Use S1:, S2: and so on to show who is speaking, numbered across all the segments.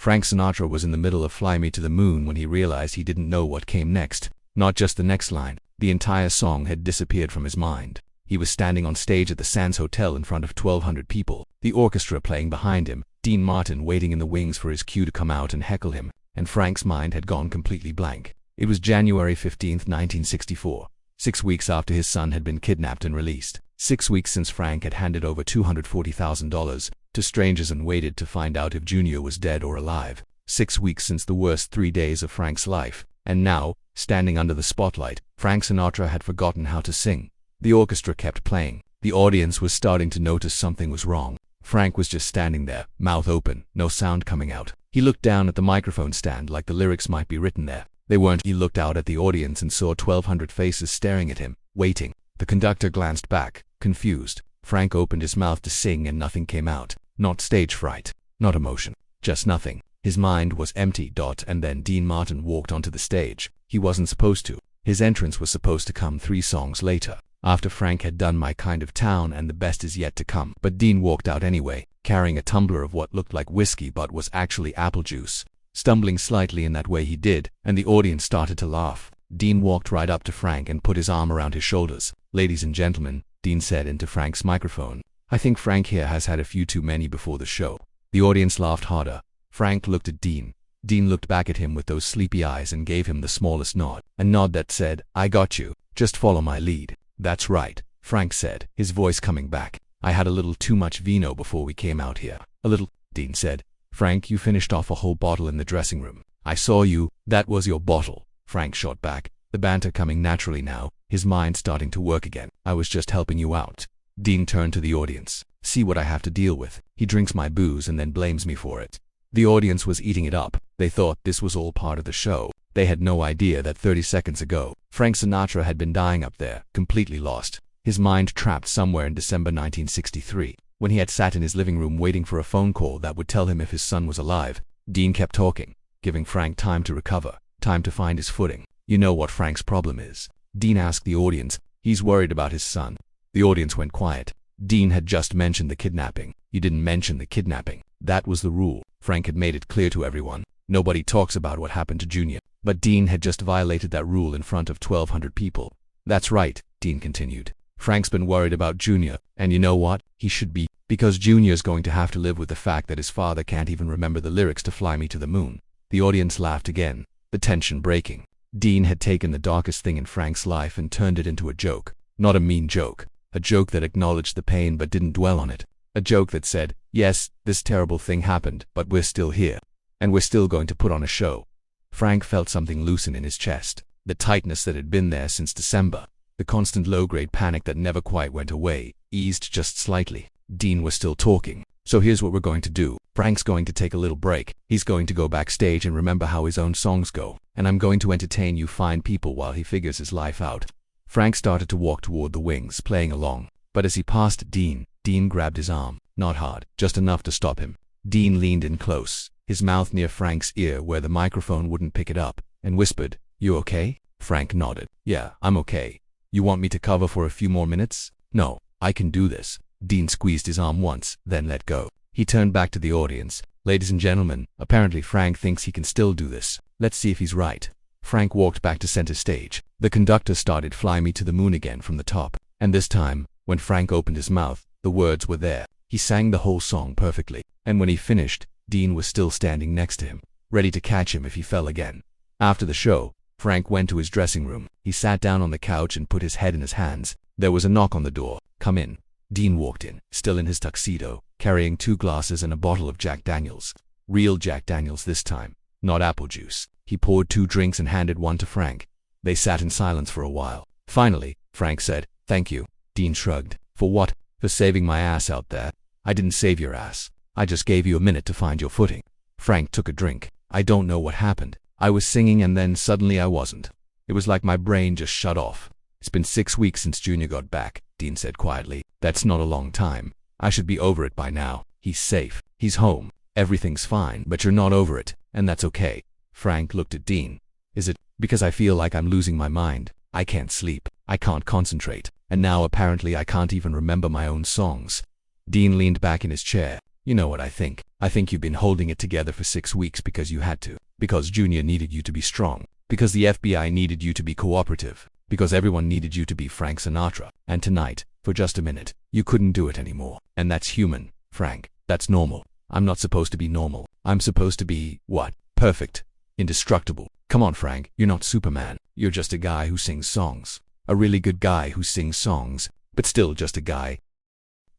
S1: Frank Sinatra was in the middle of Fly Me to the Moon when he realized he didn't know what came next. Not just the next line. The entire song had disappeared from his mind. He was standing on stage at the Sands Hotel in front of 1,200 people, the orchestra playing behind him, Dean Martin waiting in the wings for his cue to come out and heckle him, and Frank's mind had gone completely blank. It was January 15, 1964, 6 weeks after his son had been kidnapped and released. 6 weeks since Frank had handed over $240,000 to strangers and waited to find out if Junior was dead or alive. 6 weeks since the worst 3 days of Frank's life. And now, standing under the spotlight, Frank Sinatra had forgotten how to sing. The orchestra kept playing. The audience was starting to notice something was wrong. Frank was just standing there, mouth open, no sound coming out. He looked down at the microphone stand like the lyrics might be written there. They weren't. He looked out at the audience and saw 1,200 faces staring at him, waiting. The conductor glanced back, confused. Frank opened his mouth to sing and nothing came out. Not stage fright, not emotion, just nothing. His mind was empty. And then Dean Martin walked onto the stage. He wasn't supposed to. His entrance was supposed to come 3 songs later, after Frank had done My Kind of Town and The Best Is Yet to Come. But Dean walked out anyway, carrying a tumbler of what looked like whiskey but was actually apple juice. Stumbling slightly in that way he did, and the audience started to laugh. Dean walked right up to Frank and put his arm around his shoulders. "Ladies and gentlemen," Dean said into Frank's microphone, "I think Frank here has had a few too many before the show." The audience laughed harder. Frank looked at Dean. Dean looked back at him with those sleepy eyes and gave him the smallest nod. A nod that said, "I got you. Just follow my lead." "That's right," Frank said, his voice coming back. "I had a little too much vino before we came out here." "A little," Dean said. "Frank, you finished off a whole bottle in the dressing room." "I saw you. That was your bottle," Frank shot back, the banter coming naturally now, his mind starting to work again. "I was just helping you out." Dean turned to the audience. "See what I have to deal with. He drinks my booze and then blames me for it." The audience was eating it up. They thought this was all part of the show. They had no idea that 30 seconds ago, Frank Sinatra had been dying up there, completely lost. His mind trapped somewhere in December 1963, when he had sat in his living room waiting for a phone call that would tell him if his son was alive. Dean kept talking, giving Frank time to recover, time to find his footing. "You know what Frank's problem is?" Dean asked the audience. "He's worried about his son." The audience went quiet. Dean had just mentioned the kidnapping. You didn't mention the kidnapping. That was the rule. Frank had made it clear to everyone. Nobody talks about what happened to Junior. But Dean had just violated that rule in front of 1,200 people. "That's right," Dean continued. "Frank's been worried about Junior, and you know what? He should be, because Junior's going to have to live with the fact that his father can't even remember the lyrics to Fly Me to the Moon." The audience laughed again, the tension breaking. Dean had taken the darkest thing in Frank's life and turned it into a joke. Not a mean joke. A joke that acknowledged the pain but didn't dwell on it. A joke that said, "Yes, this terrible thing happened, but we're still here. And we're still going to put on a show." Frank felt something loosen in his chest. The tightness that had been there since December, the constant low-grade panic that never quite went away, eased just slightly. Dean was still talking. "So here's what we're going to do. Frank's going to take a little break. He's going to go backstage and remember how his own songs go. And I'm going to entertain you fine people while he figures his life out." Frank started to walk toward the wings, playing along. But as he passed Dean grabbed his arm. Not hard, just enough to stop him. Dean leaned in close, his mouth near Frank's ear where the microphone wouldn't pick it up, and whispered, "You okay?" Frank nodded. "Yeah, I'm okay. You want me to cover for a few more minutes?" "No, I can do this." Dean squeezed his arm once, then let go. He turned back to the audience. "Ladies and gentlemen, apparently Frank thinks he can still do this. Let's see if he's right." Frank walked back to center stage. The conductor started Fly Me to the Moon again from the top. And this time, when Frank opened his mouth, the words were there. He sang the whole song perfectly. And when he finished, Dean was still standing next to him, ready to catch him if he fell again. After the show, Frank went to his dressing room. He sat down on the couch and put his head in his hands. There was a knock on the door. "Come in." Dean walked in, still in his tuxedo, carrying 2 glasses and a bottle of Jack Daniels. Real Jack Daniels this time, not apple juice. He poured 2 drinks and handed one to Frank. They sat in silence for a while. Finally, Frank said, "Thank you." Dean shrugged. "For what?" "For saving my ass out there." "I didn't save your ass. I just gave you a minute to find your footing." Frank took a drink. "I don't know what happened. I was singing and then suddenly I wasn't. It was like my brain just shut off." "It's been 6 weeks since Junior got back," Dean said quietly. "That's not a long time. I should be over it by now. He's safe. He's home. Everything's fine, but you're not over it, and that's okay." Frank looked at Dean. "Is it because I feel like I'm losing my mind? I can't sleep. I can't concentrate. And now apparently I can't even remember my own songs." Dean leaned back in his chair. You know what I think? I think you've been holding it together for 6 weeks because you had to. Because Junior needed you to be strong. Because the FBI needed you to be cooperative. Because everyone needed you to be Frank Sinatra. And tonight, for just a minute, you couldn't do it anymore. And that's human, Frank. That's normal. I'm not supposed to be normal. I'm supposed to be, what? Perfect. Indestructible. Come on, Frank. You're not Superman. You're just a guy who sings songs. A really good guy who sings songs, but still just a guy.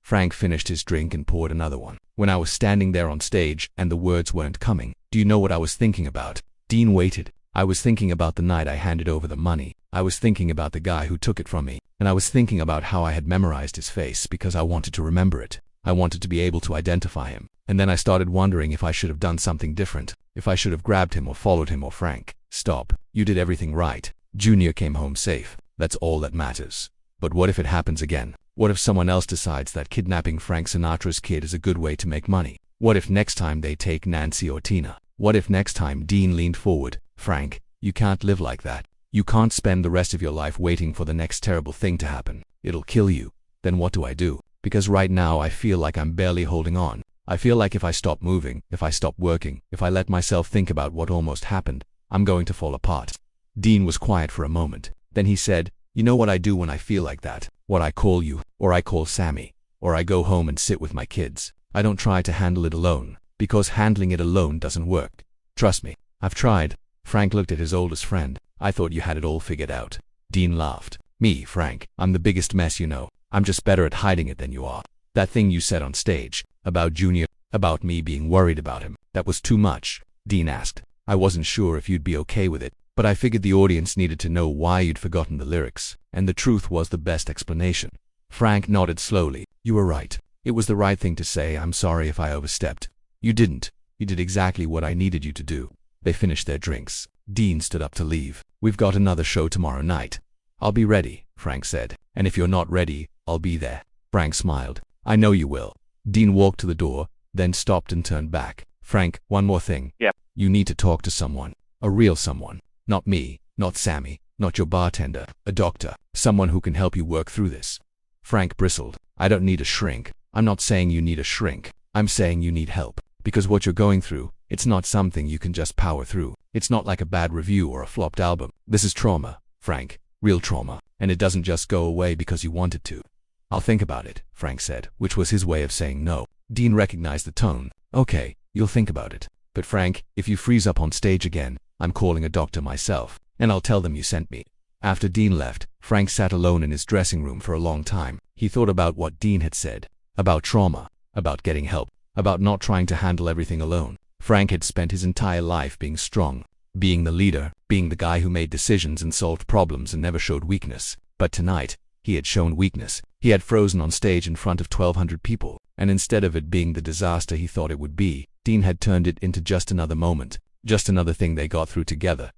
S1: Frank finished his drink and poured another one. When I was standing there on stage and the words weren't coming, do you know what I was thinking about? Dean waited. I was thinking about the night I handed over the money. I was thinking about the guy who took it from me. And I was thinking about how I had memorized his face because I wanted to remember it. I wanted to be able to identify him. And then I started wondering if I should have done something different. If I should have grabbed him or followed him or Frank. Stop. You did everything right. Junior came home safe. That's all that matters. But what if it happens again? What if someone else decides that kidnapping Frank Sinatra's kid is a good way to make money? What if next time they take Nancy or Tina? What if next time? Dean leaned forward. Frank, you can't live like that. You can't spend the rest of your life waiting for the next terrible thing to happen. It'll kill you. Then what do I do? Because right now I feel like I'm barely holding on. I feel like if I stop moving, if I stop working, if I let myself think about what almost happened, I'm going to fall apart. Dean was quiet for a moment. Then he said, you know what I do when I feel like that? What I call you, or I call Sammy, or I go home and sit with my kids. I don't try to handle it alone, because handling it alone doesn't work. Trust me, I've tried. Frank looked at his oldest friend. I thought you had it all figured out. Dean laughed. Me, Frank, I'm the biggest mess you know. I'm just better at hiding it than you are. That thing you said on stage, about Junior, about me being worried about him, that was too much. Dean asked. I wasn't sure if you'd be okay with it, but I figured the audience needed to know why you'd forgotten the lyrics, and the truth was the best explanation. Frank nodded slowly. You were right. It was the right thing to say. I'm sorry if I overstepped. You didn't. You did exactly what I needed you to do. They finished their drinks. Dean stood up to leave. We've got another show tomorrow night. I'll be ready, Frank said. And if you're not ready, I'll be there. Frank smiled. I know you will. Dean walked to the door, then stopped and turned back. Frank, one more thing.
S2: Yep.
S1: You need to talk to someone. A real someone. Not me, not Sammy, not your bartender. A doctor. Someone who can help you work through this. Frank bristled. I don't need a shrink. I'm not saying you need a shrink. I'm saying you need help. Because what you're going through, it's not something you can just power through. It's not like a bad review or a flopped album. This is trauma, Frank. Real trauma. And it doesn't just go away because you want it to. I'll think about it, Frank said, which was his way of saying no. Dean recognized the tone. Okay, you'll think about it. But Frank, if you freeze up on stage again, I'm calling a doctor myself, and I'll tell them you sent me. After Dean left, Frank sat alone in his dressing room for a long time. He thought about what Dean had said. About trauma. About getting help. About not trying to handle everything alone. Frank had spent his entire life being strong. Being the leader. Being the guy who made decisions and solved problems and never showed weakness. But tonight, he had shown weakness. He had frozen on stage in front of 1,200 people. And instead of it being the disaster he thought it would be, Dean had turned it into just another moment. Just another thing they got through together.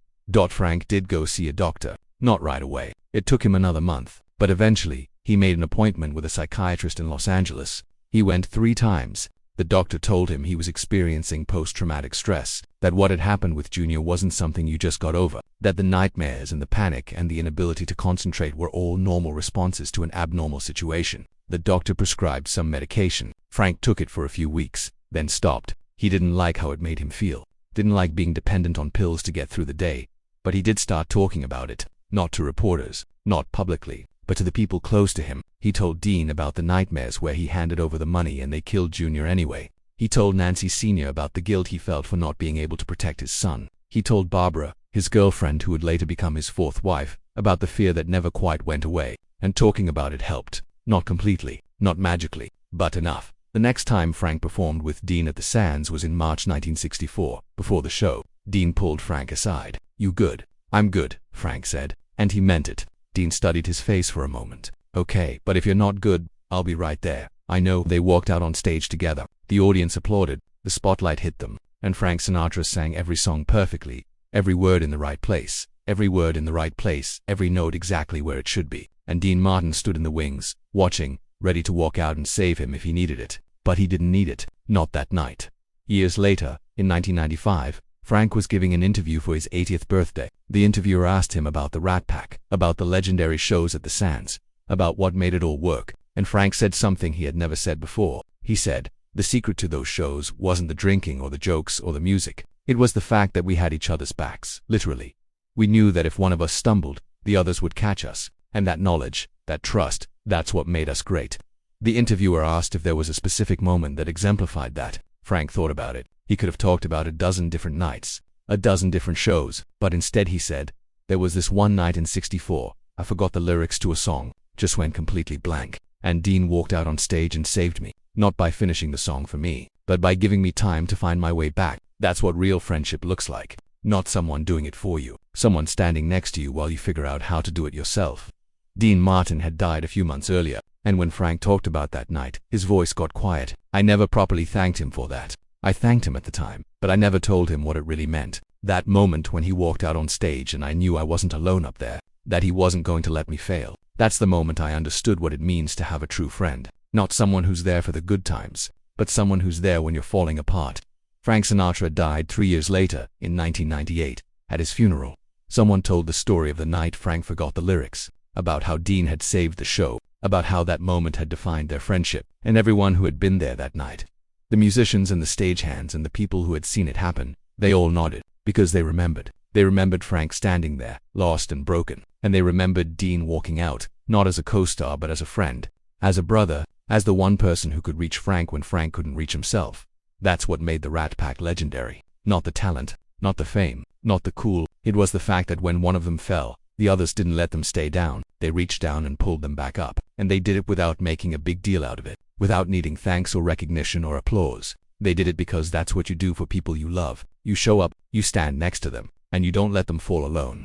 S1: Frank did go see a doctor. Not right away. It took him another month. But eventually, he made an appointment with a psychiatrist in Los Angeles. He went 3 times. The doctor told him he was experiencing post-traumatic stress, that what had happened with Junior wasn't something you just got over, that the nightmares and the panic and the inability to concentrate were all normal responses to an abnormal situation. The doctor prescribed some medication. Frank took it for a few weeks, then stopped. He didn't like how it made him feel. Didn't like being dependent on pills to get through the day. But he did start talking about it. Not to reporters, not publicly, but to the people close to him. He told Dean about the nightmares where he handed over the money and they killed Junior anyway. He told Nancy Sr. about the guilt he felt for not being able to protect his son. He told Barbara, his girlfriend who would later become his 4th wife, about the fear that never quite went away. And talking about it helped. Not completely, not magically, but enough. The next time Frank performed with Dean at the Sands was in March 1964. Before the show, Dean pulled Frank aside. You good? I'm good, Frank said. And he meant it. Dean studied his face for a moment. Okay, but if you're not good, I'll be right there. I know. They walked out on stage together. The audience applauded. The spotlight hit them. And Frank Sinatra sang every song perfectly. Every word in the right place. Every word in the right place. Every note exactly where it should be. And Dean Martin stood in the wings, watching, ready to walk out and save him if he needed it. But he didn't need it. Not that night. Years later, in 1995, Frank was giving an interview for his 80th birthday. The interviewer asked him about the Rat Pack, about the legendary shows at the Sands, about what made it all work, and Frank said something he had never said before. He said, The secret to those shows wasn't the drinking or the jokes or the music. It was the fact that we had each other's backs, literally. We knew that if one of us stumbled, the others would catch us. And that knowledge, that trust, that's what made us great. The interviewer asked if there was a specific moment that exemplified that. Frank thought about it. He could have talked about a dozen different nights, a dozen different shows, but instead he said, there was this one night in '64, I forgot the lyrics to a song, just went completely blank, and Dean walked out on stage and saved me, not by finishing the song for me, but by giving me time to find my way back. That's what real friendship looks like. Not someone doing it for you, someone standing next to you while you figure out how to do it yourself. Dean Martin had died a few months earlier, and when Frank talked about that night, his voice got quiet. I never properly thanked him for that. I thanked him at the time, but I never told him what it really meant. That moment when he walked out on stage and I knew I wasn't alone up there, that he wasn't going to let me fail. That's the moment I understood what it means to have a true friend. Not someone who's there for the good times, but someone who's there when you're falling apart. Frank Sinatra died 3 years later, in 1998, at his funeral. Someone told the story of the night Frank forgot the lyrics, about how Dean had saved the show, about how that moment had defined their friendship, and everyone who had been there that night. The musicians and the stagehands and the people who had seen it happen, they all nodded, because they remembered. They remembered Frank standing there, lost and broken, and they remembered Dean walking out, not as a co-star but as a friend, as a brother, as the one person who could reach Frank when Frank couldn't reach himself. That's what made the Rat Pack legendary. Not the talent, not the fame, not the cool. It was the fact that when one of them fell, the others didn't let them stay down. They reached down and pulled them back up, and they did it without making a big deal out of it, without needing thanks or recognition or applause. They did it because that's what you do for people you love. You show up, you stand next to them, and you don't let them fall alone.